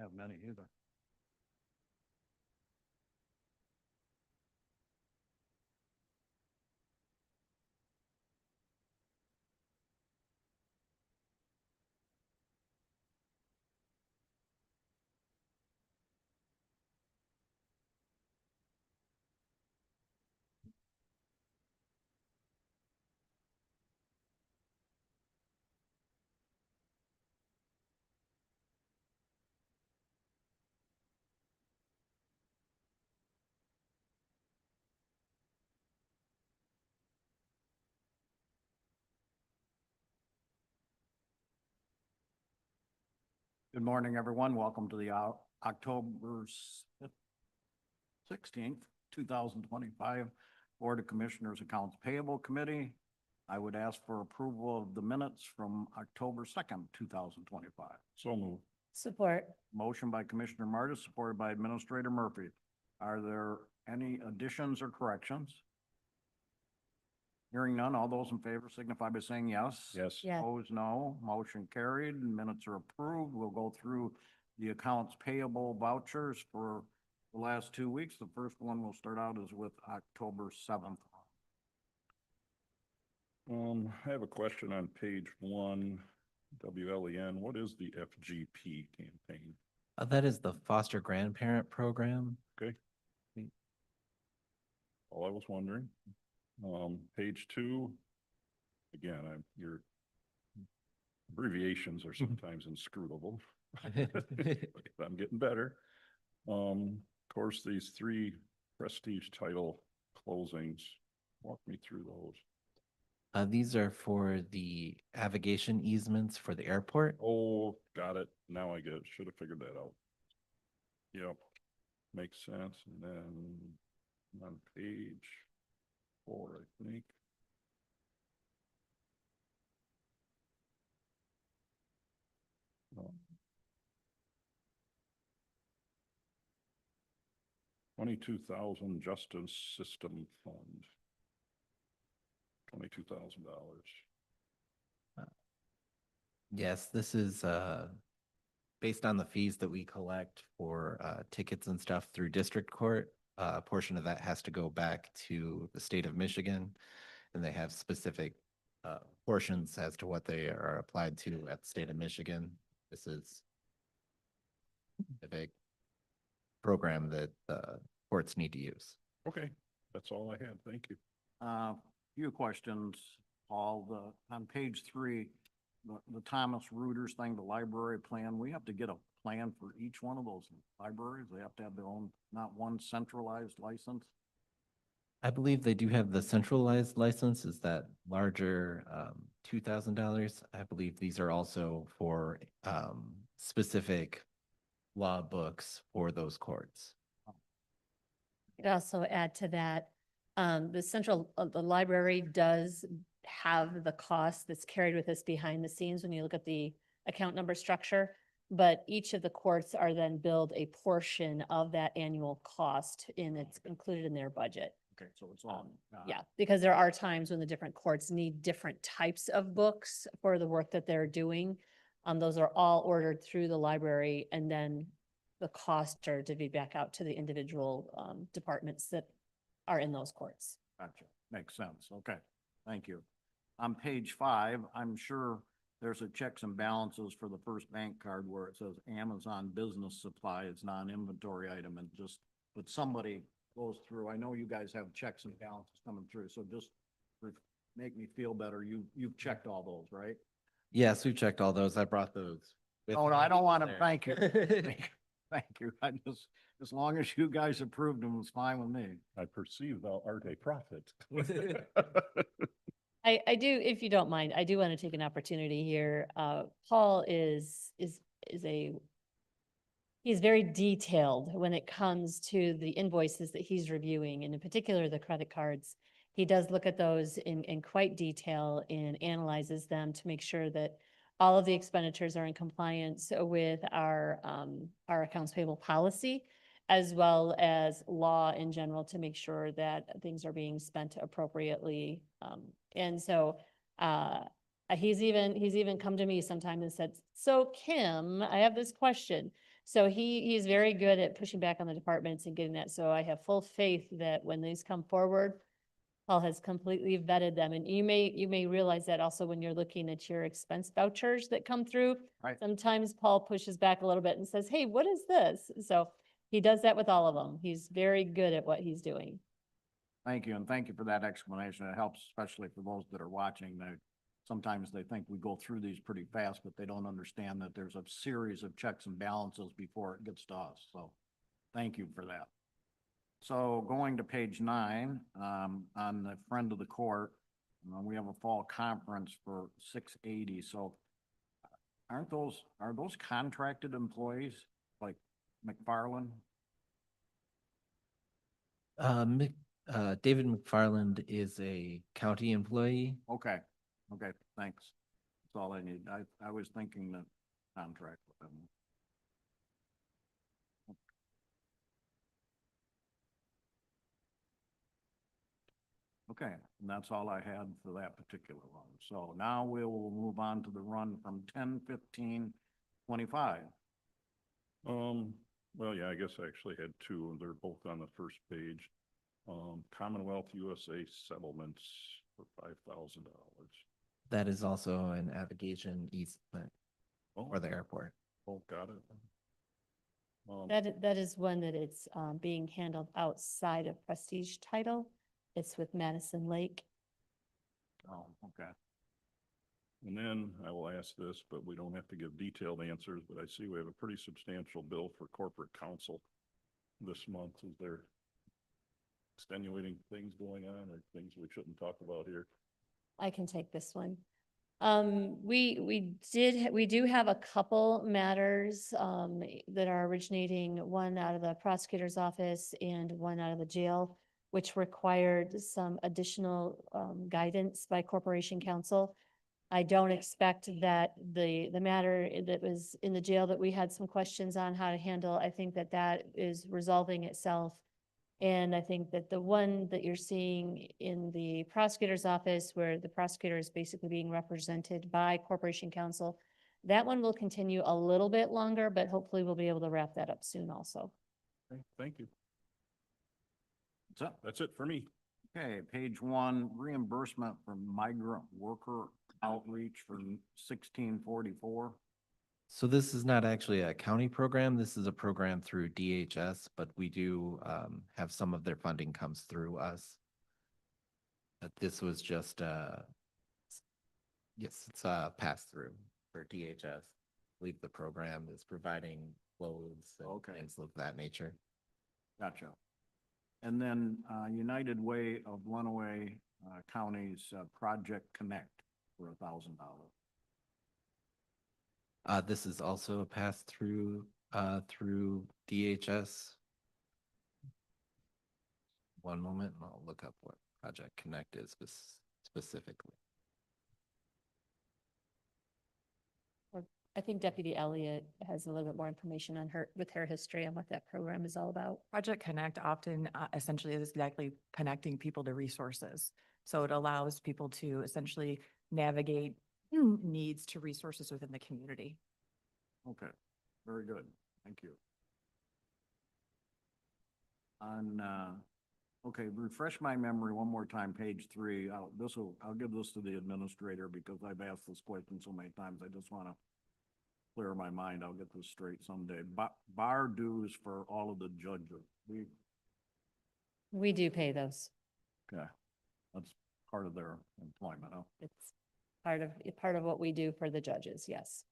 have many either. Good morning, everyone. Welcome to the October 16th, 2025 Board of Commissioners Accounts Payable Committee. I would ask for approval of the minutes from October 2nd, 2025. So moved. Support. Motion by Commissioner Martis, supported by Administrator Murphy. Are there any additions or corrections? Hearing none, all those in favor signify by saying yes. Yes. Yeah. Opposed, no. Motion carried. Minutes are approved. We'll go through the accounts payable vouchers for the last 2 weeks. The first one we'll start out is with October 7th. I have a question on page 1, WLEN. What is the FGP campaign? That is the foster grandparent program. Okay. All I was wondering. Page 2, again, your abbreviations are sometimes inscrutable. But I'm getting better. Of course, these 3 prestige title closings. Walk me through those. These are for the navigation easements for the airport. Oh, got it. Now I get it. Should have figured that out. Yep. Makes sense. And then on page 4, I think. Oh. 22,000 Justice System Fund. $22,000. Yes, this is based on the fees that we collect for tickets and stuff through district court. A portion of that has to go back to the state of Michigan, and they have specific portions as to what they are applied to at the state of Michigan. This is a big program that courts need to use. Okay, that's all I had. Thank you. Few questions, Paul. On page 3, the Thomas Reuters thing, the library plan, we have to get a plan for each one of those libraries. They have to have their own, not one centralized license. I believe they do have the centralized license, is that larger $2,000. I believe these are also for specific law books for those courts. I'd also add to that, the library does have the cost that's carried with us behind the scenes when you look at the account number structure, but each of the courts are then billed a portion of that annual cost, and it's included in their budget. Okay, so it's all. Yeah, because there are times when the different courts need different types of books for the work that they're doing. Those are all ordered through the library, and then the costs are divvied back out to the individual departments that are in those courts. Gotcha. Makes sense. Okay, thank you. On page 5, I'm sure there's a checks and balances for the first bank card where it says Amazon Business Supply, it's non-inventory item, and just, but somebody goes through, I know you guys have checks and balances coming through, so just to make me feel better, you've checked all those, right? Yes, we've checked all those. I brought those. with Oh, no, me I don't want to, there. thank you. Thank you. I just, as long as you guys approved them, it's fine with me. I perceive thou art a prophet. I do, if you don't mind, I do want to take an opportunity here. Paul is he's very detailed when it comes to the invoices that he's reviewing, and in particular, the credit cards. He does look at those in quite detail and analyzes them to make sure that all of the expenditures are in compliance with our accounts payable policy, as well as law in general, to make sure that things are being spent appropriately. And so he's even come to me sometime and said, "So Kim, I have this question. So he's very good at pushing back on the departments and getting that. So I have full faith that when these come forward, Paul has completely vetted them. And you may realize that also when you're looking at your expense vouchers that come through. Right. Sometimes Paul pushes back a little bit and says, hey, what is this? So he does that with all of them. He's very good at what he's doing. Thank you, and thank you for that explanation. It helps, especially for those that are watching. That sometimes they think we go through these pretty fast, but they don't understand that there's a series of checks and balances before it gets to us. So thank you for that. So going to page 9, on the friend of the court, we have a fall conference for 680. So are those contracted employees like McFarland? David McFarland is a county employee. Okay, okay, thanks. That's all I need. I was thinking that contract with them. Okay, and that's all I had for that particular one. So now we will move on to the run from 10-15-25. Well, yeah, I guess I actually had two. They're both on the first page. Commonwealth USA settlements for $5,000. That is also an navigation easement Oh, for the airport. oh, got it. That is one that it's being handled outside of Prestige Title. It's with Madison Lake. Oh, okay. And then I will ask this, but we don't have to give detailed answers, but I see we have a pretty substantial bill for corporate counsel this month. Is there extenuating things going on or things we shouldn't talk about here? I can take this one. We do have a couple matters, that are originating, one out of the prosecutor's office and one out of the jail, which required some additional, guidance by Corporation Counsel. I don't expect that the matter that was in the jail that we had some questions on how to handle, I think that that is resolving itself. And I think that the one that you're seeing in the prosecutor's office, where the prosecutor is basically being represented by Corporation Counsel, that one will continue a little bit longer, but hopefully we'll be able to wrap that up soon also. Okay, thank you. What's up? That's it for me. Okay, page 1, reimbursement from migrant worker outreach for 1644. So this is not actually a county program. This is a program through DHS, but we do have some of their funding comes through us. But this was just yes, it's a pass through for DHS. I believe the program is providing clothes and Okay. things of that nature. Gotcha. And then United Way of Lenawee County's Project Connect for $1,000. This is also a pass through through DHS. One moment, and I'll look up what Project Connect is specifically. I think Deputy Elliott has a little bit more information on with her history on what that program is all about. Project Connect often essentially is exactly connecting people to resources. So it allows people to essentially navigate needs to resources within the community. Okay, very good. Thank you. On, okay, refresh my memory one more time, page 3. I'll give this to the administrator because I've asked this question so many times. I just want to clear my mind. I'll get this straight someday. Bar dues for all of the judges. We do pay those. Okay, that's part of their employment, huh? It's part of what we do for the judges, yes.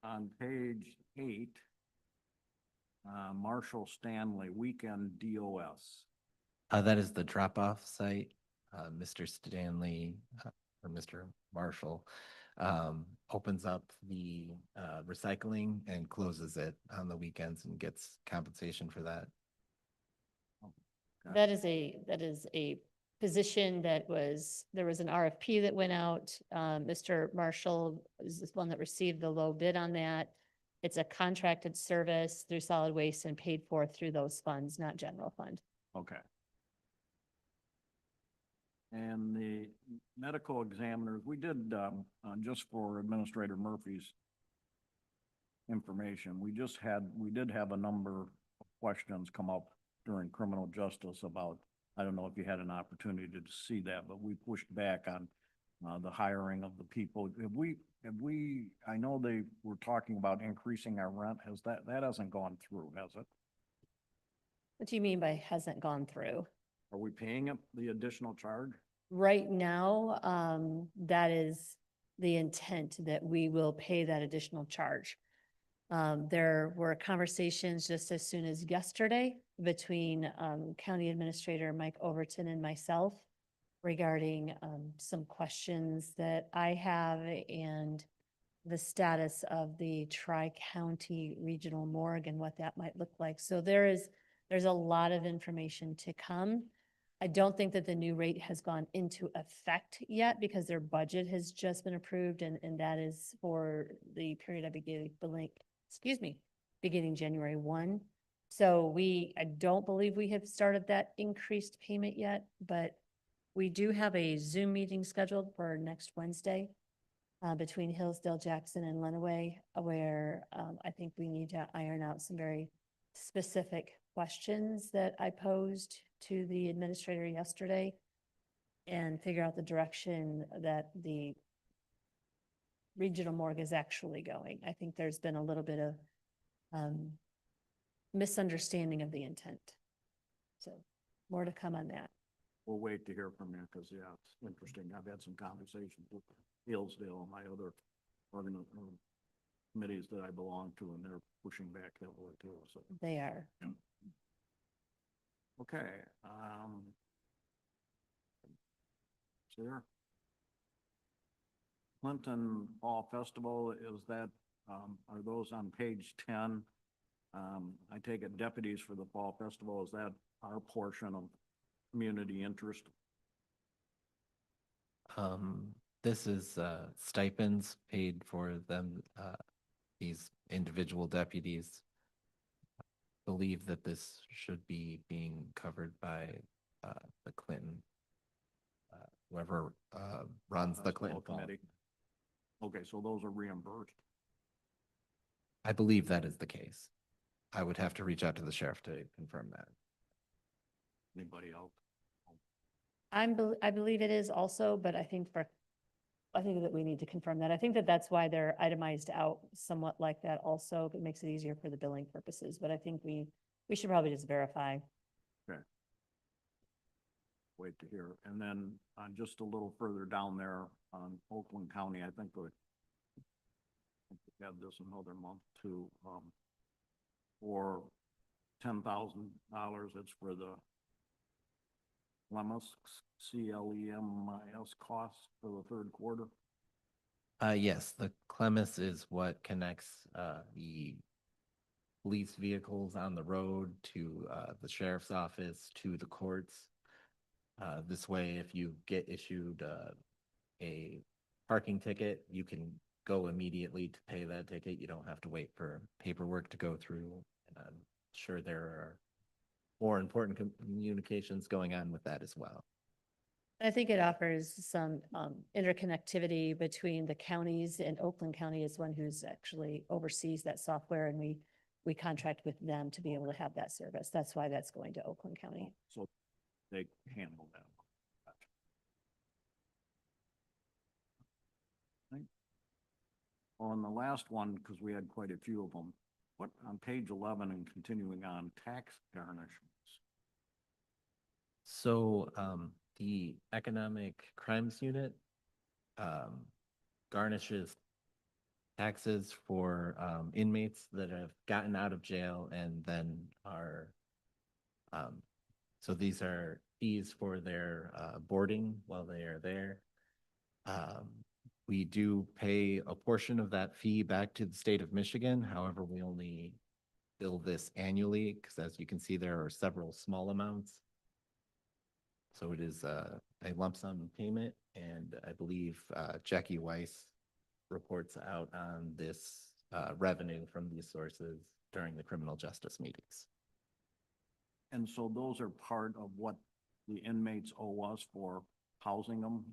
On page 8, Marshall Stanley, weekend DOS. That is the drop-off site. Mr. Stanley or Mr. Marshall opens up the recycling and closes it on the weekends and gets compensation for that. Okay. That is a position there was an RFP that went out. Mr. Marshall is the one that received the low bid on that. It's a contracted service through solid waste and paid for through those funds, not general fund. Okay. And the medical examiners, we did, just for Administrator Murphy's information, we did have a number of questions come up during criminal justice about, I don't know if you had an opportunity to see that, but we pushed back on the hiring of the people. I know they were talking about increasing our rent. That hasn't gone through, has it? What do you mean by hasn't gone through? Are we paying it the additional charge? Right now, that is the intent that we will pay that additional charge. There were conversations just as soon as yesterday between, County Administrator Mike Overton and myself regarding, some questions that I have and the status of the Tri-County Regional Morgue and what that might look like. So there's a lot of information to come. I don't think that the new rate has gone into effect yet because their budget has just been approved and that is for the period of beginning January 1. So I don't believe we have started that increased payment yet, but we do have a Zoom meeting scheduled for next Wednesday between Hillsdale, Jackson and Lenawee, where I think we need to iron out some very specific questions that I posed to the administrator yesterday and figure out the direction that the regional morgue is actually going. I think there's been a little bit of misunderstanding of the intent. So more to come on that. We'll wait to hear from you because, yeah, it's interesting. I've had some conversations with Hillsdale and my other committees that I belong to, and they're pushing back that way too, so. They are. Okay, Sarah? Clinton Fall Festival, is that, are those on page 10? I take it deputies for the Fall Festival, is that our portion of community interest? This is stipends paid for them, these individual deputies. Believe that this should be being covered by the Clinton, whoever runs the Festival Clinton Fall. Committee? Okay, so those are reimbursed. I believe that is the case. I would have to reach out to the sheriff to confirm that. Anybody else? I believe it is also, but I think that we need to confirm that. I think that that's why they're itemized out somewhat like that also. It makes it easier for the billing purposes, but I think we should probably just verify. Okay. Wait to hear. And then just a little further down there on Oakland County, I think we had this another month too, for $10,000. It's for the CLEMIS, CLEMIS costs for the third quarter. Yes, the CLEMIS is what connects the police vehicles on the road to the sheriff's office to the courts. This way, if you get issued a parking ticket, you can go immediately to pay that ticket. You don't have to wait for paperwork to go through. And I'm sure there are more important communications going on with that as well. I think it offers some interconnectivity between the counties, and Oakland County is one who's actually oversees that software, and we contract with them to be able to have that service. That's why that's going to Oakland County. So they handle that. Gotcha. On the last one, because we had quite a few of them, what on page 11 and continuing on tax garnishments? So the Economic Crimes Unit garnishes taxes for inmates that have gotten out of jail and then are, so these are fees for their boarding while they are there. We do pay a portion of that fee back to the state of Michigan. However, we only bill this annually because, as you can see, there are several small amounts. So it is a lump sum payment, and I believe Jackie Weiss reports out on this revenue from these sources during the criminal justice meetings. And so those are part of what the inmates owe us for housing them?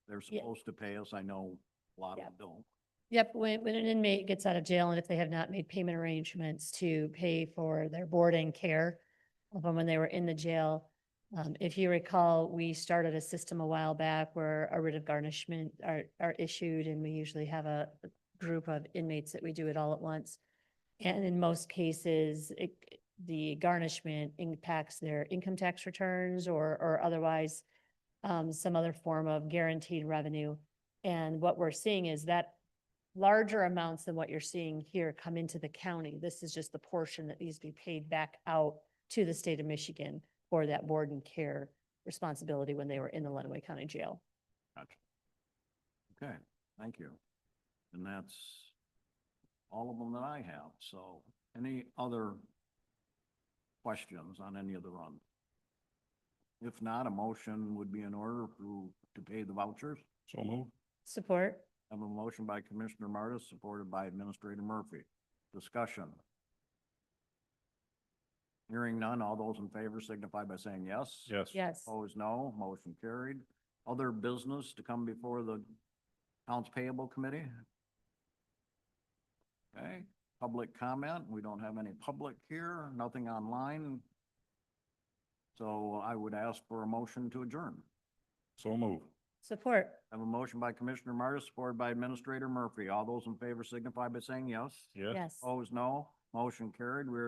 They're Yeah. supposed to pay us. I know a lot of Yeah. them don't. Yep, when an inmate gets out of jail and if they have not made payment arrangements to pay for their board and care of them when they were in the jail. If you recall, we started a system a while back where a writ of garnishment are issued and we usually have a group of inmates that we do it all at once. And in most cases, the garnishment impacts their income tax returns or otherwise some other form of guaranteed revenue. And what we're seeing is that larger amounts than what you're seeing here come into the county. This is just the portion that needs to be paid back out to the state of Michigan for that board and care responsibility when they were in the Lenawee County Jail. Gotcha. Okay, thank you. And that's all of them that I have. So any other questions on any of the runs? If not, a motion would be in order to pay the vouchers. So move. Support? I have a motion by Commissioner Martis, supported by Administrator Murphy. Discussion. Hearing none, all those in favor signify by saying yes. Yes. Yes. Opposed, no. Motion carried. Other business to come before the Accounts Payable Committee? Okay, public comment. We don't have any public here, nothing online. So I would ask for a motion to adjourn. So move. Support? I have a motion by Commissioner Martis, supported by Administrator Murphy. All those in favor signify by saying yes. Yes. Yes. Opposed, no. Motion carried. We're